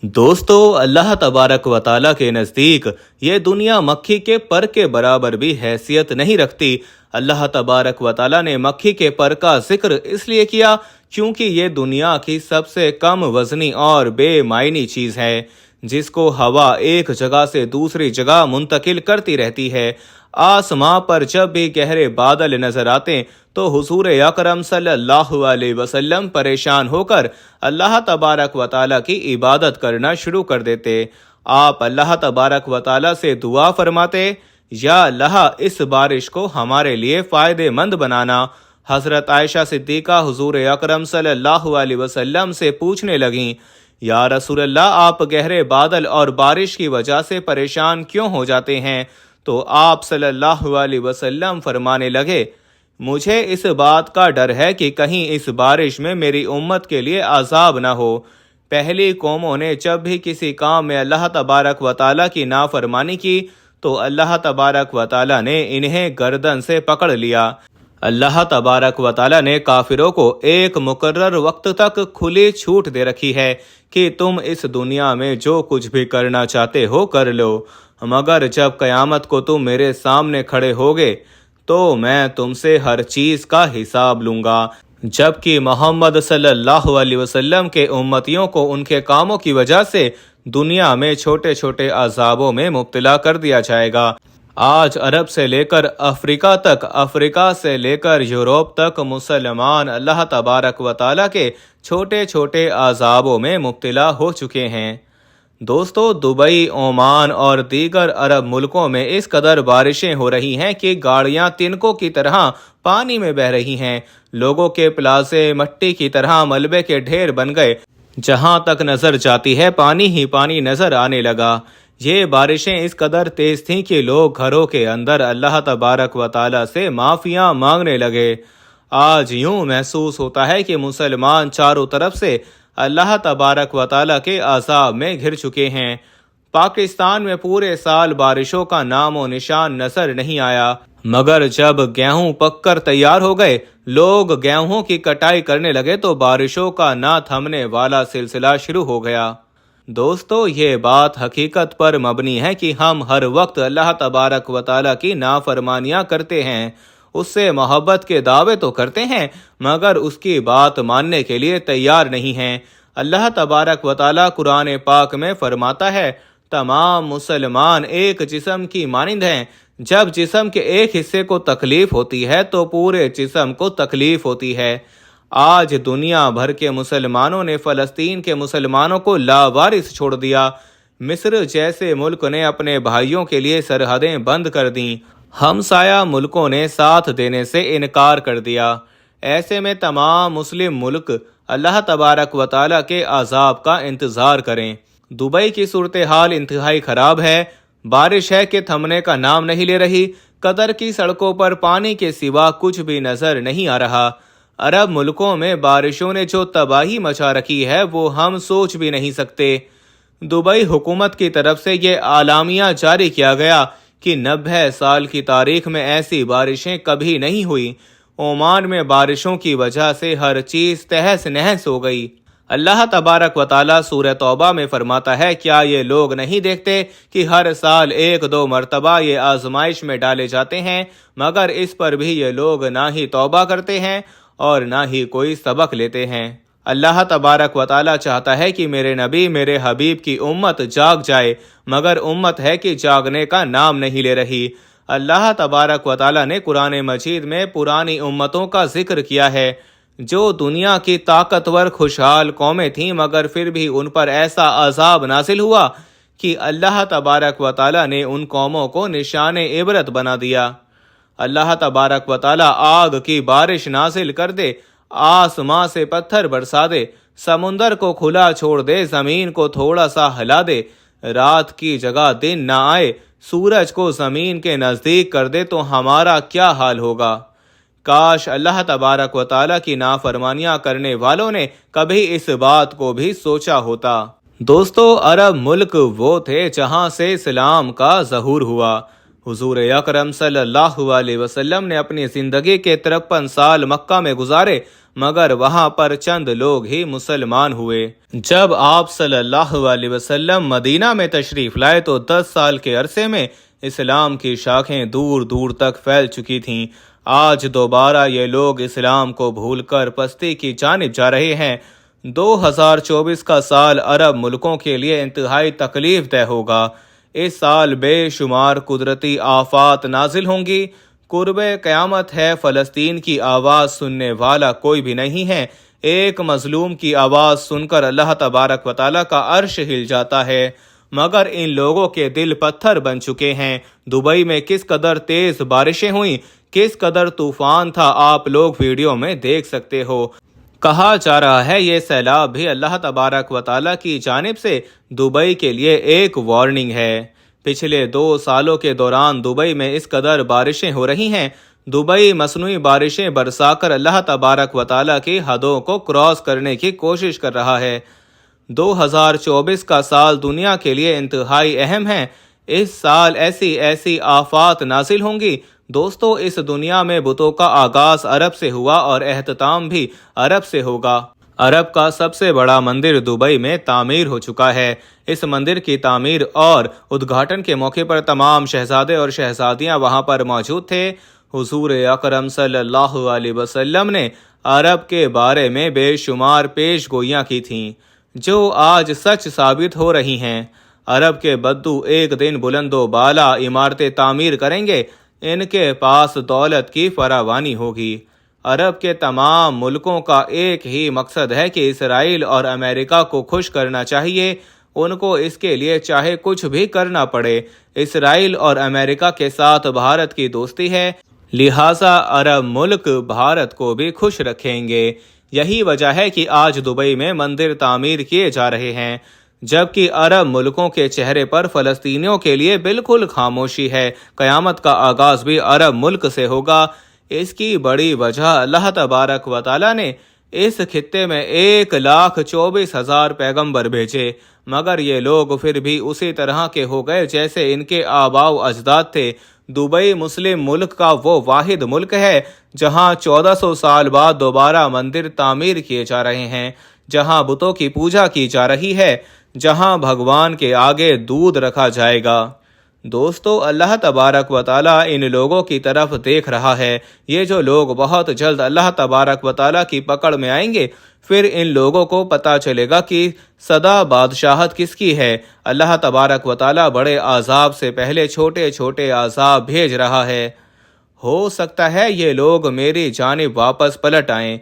दोस्तों, अल्लाह तबारक व ताला के नज़दीक ये दुनिया मक्खी के पर के बराबर भी हैसियत नहीं रखती। अल्लाह तबारक व ताला ने मक्खी के पर का जिक्र इसलिए किया क्योंकि ये दुनिया की सबसे कम वजनी और बेमायनी चीज़ है, जिसको हवा एक जगह से दूसरी जगह मुंतकिल करती रहती है। आसमां पर जब भी गहरे बादल नजर आते तो हुजूर अकरम सल्लल्लाहु अलैहि वसल्लम परेशान होकर अल्लाह तबारक व ताला की इबादत करना शुरू कर देते। आप अल्लाह तबारक व ताला से दुआ फरमाते, या अल्लाह इस बारिश को हमारे लिए फ़ायदेमंद बनाना। हज़रत आयशा सिद्दीक़ा हुजूर अकरम सल्लल्लाहु अलैहि वसल्लम से पूछने लगीं, या रसूल अल्लाह, आप गहरे बादल और बारिश की वजह से परेशान क्यों हो जाते हैं? तो आप सल्लल्लाहु अलैहि वसल्लम फरमाने लगे, मुझे इस बात का डर है कि कहीं इस बारिश में मेरी उम्मत के लिए अजाब ना हो। पहली कौमों ने जब भी किसी काम में अल्लाह तबारक व ताला की नाफरमानी की तो अल्लाह तबारक व ताला ने इन्हें गर्दन से पकड़ लिया। अल्लाह तबारक व ताला ने काफिरों को एक मुकर्रर वक्त तक खुली छूट दे रखी है कि तुम इस दुनिया में जो कुछ भी करना चाहते हो कर लो, मगर जब कयामत को तुम मेरे सामने खड़े होगे तो मैं तुमसे हर चीज का हिसाब लूंगा। जबकि मोहम्मद सल्लल्लाहु अलैहि वसल्लम के उम्मतियों को उनके कामों की वजह से दुनिया में छोटे छोटे अजाबों में मुब्तला कर दिया जाएगा। आज अरब से लेकर अफ्रीका तक, अफ्रीका से लेकर यूरोप तक मुसलमान अल्लाह तबारक व ताला के छोटे छोटे अजाबों में मुब्तला हो चुके हैं। दोस्तों, दुबई, ओमान और दीगर अरब मुल्कों में इस कदर बारिशें हो रही हैं कि गाड़ियां तिनकों की तरह पानी में बह रही हैं। लोगों के प्लाजे मट्टी की तरह मलबे के ढेर बन गए। जहां तक नजर जाती है पानी ही पानी नजर आने लगा। ये बारिशें इस कदर तेज थीं कि लोग घरों के अंदर अल्लाह तबारक व ताला से माफिया मांगने लगे। आज यूं महसूस होता है कि मुसलमान चारों तरफ से अल्लाह तबारक व ताला के अज़ाब में घिर चुके हैं। पाकिस्तान में पूरे साल बारिशों का नामो निशान नजर नहीं आया, मगर जब गेहूं पककर तैयार हो गए, लोग गेहूं की कटाई करने लगे तो बारिशों का ना थमने वाला सिलसिला शुरू हो गया। दोस्तों, ये बात हकीकत पर मबनी है कि हम हर वक्त अल्लाह तबारक व ताला की नाफरमानियां करते हैं। उससे मोहब्बत के दावे तो करते हैं, मगर उसकी बात मानने के लिए तैयार नहीं हैं। अल्लाह तबारक व ताला कुरान पाक में फरमाता है, तमाम मुसलमान एक जिस्म की मानिंद हैं। जब जिस्म के एक हिस्से को तकलीफ होती है तो पूरे जिस्म को तकलीफ होती है। आज दुनिया भर के मुसलमानों ने फ़लस्तीन के मुसलमानों को लावारिस छोड़ दिया। मिस्र जैसे मुल्क ने अपने भाइयों के लिए सरहदें बंद कर दीं। हमसाया मुल्कों ने साथ देने से इनकार कर दिया। ऐसे में तमाम मुस्लिम मुल्क अल्लाह तबारक व ताला के अजाब का इंतज़ार करें। दुबई की सूरत हाल इंतहाई ख़राब है। बारिश है कि थमने का नाम नहीं ले रही। कतर की सड़कों पर पानी के सिवा कुछ भी नज़र नहीं आ रहा। अरब मुल्कों में बारिशों ने जो तबाही मचा रखी है वो हम सोच भी नहीं सकते। दुबई हुकूमत की तरफ से ये आलामिया जारी किया गया कि 90 साल की तारीख में ऐसी बारिशें कभी नहीं हुई। ओमान में बारिशों की वजह से हर चीज़ तहस नहस हो गई। अल्लाह तबारक व ताला सूरह तौबा में फरमाता है, क्या ये लोग नहीं देखते कि हर साल एक दो मरतबा ये आजमाइश में डाले जाते हैं, मगर इस पर भी ये लोग ना ही तौबा करते हैं और ना ही कोई सबक लेते हैं। अल्लाह तबारक व ताला चाहता है कि मेरे नबी, मेरे हबीब की उम्मत जाग जाए, मगर उम्मत है कि जागने का नाम नहीं ले रही। अल्लाह तबारक व ताला ने कुरान मजीद में पुरानी उम्मतों का जिक्र किया है जो दुनिया की ताकतवर खुशहाल कौमें थीं, मगर फिर भी उन पर ऐसा अजाब नाजिल हुआ कि अल्लाह तबारक व ताला ने उन कौमों को निशान इबरत बना दिया। अल्लाह तबारक व ताला आग की बारिश नाजिल कर दे, आसमां से पत्थर बरसा दे, समुंदर को खुला छोड़ दे, जमीन को थोड़ा सा हिला दे, रात की जगह दिन ना आए, सूरज को जमीन के नजदीक कर दे, तो हमारा क्या हाल होगा। काश अल्लाह तबारक व ताला की नाफरमानियां करने वालों ने कभी इस बात को भी सोचा होता। दोस्तों, अरब मुल्क वो थे जहां से इस्लाम का ज़हूर हुआ। हुजूर अकरम सल्लल्लाहु अलैहि वसल्लम ने अपनी जिंदगी के 53 साल मक्का में गुजारे, मगर वहां पर चंद लोग ही मुसलमान हुए। जब आप सल्लल्लाहु अलैहि वसल्लम मदीना में तशरीफ लाए तो 10 साल के अरसे में इस्लाम की शाखें दूर दूर तक फैल चुकी थीं। आज दोबारा ये लोग इस्लाम को भूलकर पस्ती की जानिब जा रहे हैं। 2024 का साल अरब मुल्कों के लिए इंतहाई तकलीफ दह होगा। इस साल बेशुमार कुदरती आफात नाजिल होंगी। कुर्बे क़यामत है, फ़लस्तीन की आवाज़ सुनने वाला कोई भी नहीं है। एक मजलूम की आवाज़ सुनकर अल्लाह तबारक व तआला का अर्श हिल जाता है, मगर इन लोगों के दिल पत्थर बन चुके हैं। दुबई में किस कदर तेज़ बारिशें हुई, किस कदर तूफान था, आप लोग वीडियो में देख सकते हो। कहा जा रहा है ये सैलाब भी अल्लाह तबारक व तआला की जानिब से दुबई के लिए एक वार्निंग है। पिछले 2 सालों के दौरान दुबई में इस कदर बारिशें हो रही हैं। दुबई मसनूई बारिशें बरसाकर अल्लाह तबारक व तआला की हदों को क्रॉस करने की कोशिश कर रहा है। 2024 का साल दुनिया के लिए इंतहाई अहम है। इस साल ऐसी ऐसी आफात नाजिल होंगी। दोस्तों, इस दुनिया में बुतों का आगाज अरब से हुआ और एहतताम भी अरब से होगा। अरब का सबसे बड़ा मंदिर दुबई में तामीर हो चुका है। इस मंदिर की तामीर और उद्घाटन के मौके पर तमाम शहजादे और शहजादियां वहां पर मौजूद थे। हुजूर अकरम सल्लल्लाहु अलैहि वसल्लम ने अरब के बारे में बेशुमार पेशगोइयां की थीं, जो आज सच साबित हो रही हैं। अरब के बद्दू एक दिन बुलंदो बाला इमारतें तामीर करेंगे। इनके पास दौलत की फरावानी होगी। अरब के तमाम मुल्कों का एक ही मकसद है कि इसराइल और अमेरिका को खुश करना चाहिए। उनको इसके लिए चाहे कुछ भी करना पड़े। इसराइल और अमेरिका के साथ भारत की दोस्ती है, लिहाजा अरब मुल्क भारत को भी खुश रखेंगे। यही वजह है कि आज दुबई में मंदिर तामीर किए जा रहे हैं, जबकि अरब मुल्कों के चेहरे पर फ़लस्तीनियों के लिए बिल्कुल खामोशी है। क़यामत का आगाज़ भी अरब मुल्क से होगा। इसकी बड़ी वजह अल्लाह तबारक व तआला ने इस खित्ते में 1,24,000 पैगंबर भेजे, मगर ये लोग फिर भी उसी तरह के हो गए जैसे इनके आबाओ अजदाद थे। दुबई मुस्लिम मुल्क का वो वाहिद मुल्क है जहां 1400 साल बाद दोबारा मंदिर तामीर किए जा रहे हैं, जहां बुतों की पूजा की जा रही है, जहां भगवान के आगे दूध रखा जाएगा। दोस्तों, अल्लाह तबारक व तआला इन लोगों की तरफ देख रहा है। ये जो लोग बहुत जल्द अल्लाह तबारक व तआला की पकड़ में आएंगे, फिर इन लोगों को पता चलेगा कि सदा बादशाहत किसकी है। अल्लाह तबारक व तआला बड़े आज़ाब से पहले छोटे छोटे आज़ाब भेज रहा है। हो सकता है ये लोग मेरी जानिब वापस पलट आएं।